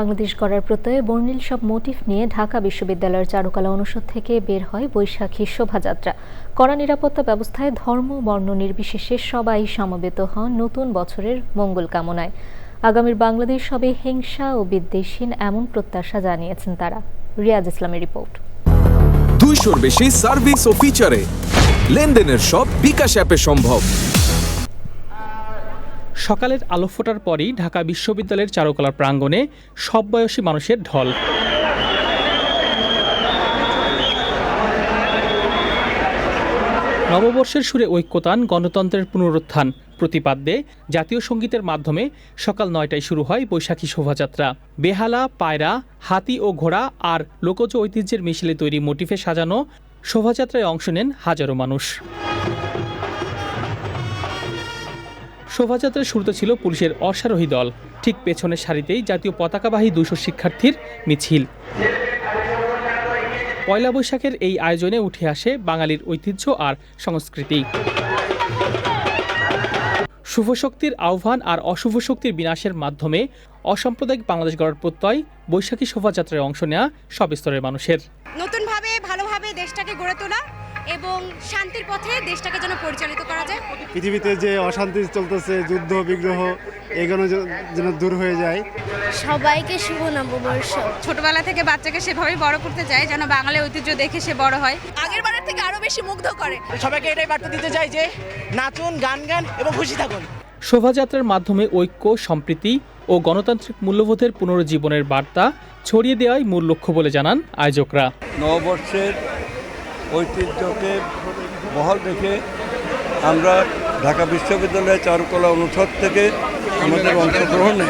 বাংলাদেশ গড়ার প্রত্যয়ে বর্ণিল সব মোটিফ নিয়ে ঢাকা বিশ্ববিদ্যালয়ের চারুকলা অনুষদ থেকে বের হয় বৈশাখী শোভাযাত্রা। কড়া নিরাপত্তা ব্যবস্থায় ধর্ম বর্ণ নির্বিশেষে সবাই সমবেত হন নতুন বছরের মঙ্গল কামনায়। আগামীর বাংলাদেশ হবে হিংসা ও বিদ্বেষহীন, এমন প্রত্যাশা জানিয়েছেন তারা। রিয়াজ ইসলামের রিপোর্ট। 200-র বেশি সার্ভিস ও ফিচারে লেনদেনের সব বিকাশ অ্যাপে সম্ভব। সকালের আলো ফোটার পরই ঢাকা বিশ্ববিদ্যালয়ের চারুকলা প্রাঙ্গণে সব বয়সী মানুষের ঢল। নববর্ষের সুরে ঐক্যতান, গণতন্ত্রের পুনরুত্থান প্রতিপাদ্যে জাতীয় সঙ্গীতের মাধ্যমে সকাল 9টায় শুরু হয় বৈশাখী শোভাযাত্রা। বেহালা, পায়রা, হাতি ও ঘোড়া আর লোকজ ঐতিহ্যের মিছিলে তৈরি মোটিফে সাজানো শোভাযাত্রায় অংশ নেন হাজারো মানুষ। শোভাযাত্রার শুরুতে ছিল পুলিশের অশ্বারোহী দল, ঠিক পেছনের সারিতেই জাতীয় পতাকাবাহী 200 শিক্ষার্থীর মিছিল। পয়লা বৈশাখের এই আয়োজনে উঠে আসে বাঙালির ঐতিহ্য আর সংস্কৃতি। শুভ শক্তির আহ্বান আর অশুভ শক্তির বিনাশের মাধ্যমে অসাম্প্রদায়িক বাংলাদেশ গড়ার প্রত্যয় বৈশাখী শোভাযাত্রায় অংশ নেওয়া সব স্তরের মানুষের। নতুনভাবে ভালোভাবে দেশটাকে গড়ে তোলা এবং শান্তির পথে দেশটাকে যেন পরিচালিত করা যায়। পৃথিবীতে যে অশান্তি চলতেছে, যুদ্ধ বিগ্রহ, এগুলো যেন দূর হয়ে যায়। সবাইকে শুভ নববর্ষ। ছোটবেলা থেকে বাচ্চাকে সেভাবেই বড় করতে চাই যেন বাঙালি ঐতিহ্য দেখে সে বড় হয়। আগের বারের থেকে আরো বেশি মুগ্ধ করে। সবাইকে এটাই বার্তা দিতে চাই যে নাচুন, গান গান এবং খুশি থাকুন। শোভাযাত্রার মাধ্যমে ঐক্য, সম্প্রীতি ও গণতান্ত্রিক মূল্যবোধের পুনরুজ্জীবনের বার্তা ছড়িয়ে দেওয়াই মূল লক্ষ্য বলে জানান আয়োজকরা। নববর্ষের ঐতিহ্যকে বহাল রেখে আমরা ঢাকা বিশ্ববিদ্যালয়ের চারুকলা অনুষদ থেকে আমাদের অংশগ্রহণে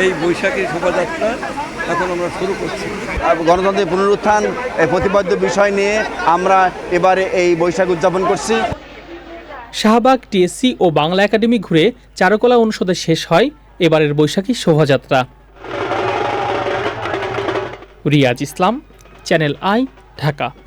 এই বৈশাখী শোভাযাত্রা এখন আমরা শুরু করছি। গণতন্ত্রের পুনরুত্থান এই প্রতিপাদ্য বিষয় নিয়ে আমরা এবারে এই বৈশাখ উদযাপন করছি। শাহবাগ, টিএসসি ও বাংলা একাডেমি ঘুরে চারুকলা অনুষদে শেষ হয় এবারের বৈশাখী শোভাযাত্রা। রিয়াজ ইসলাম, চ্যানেল আই, ঢাকা।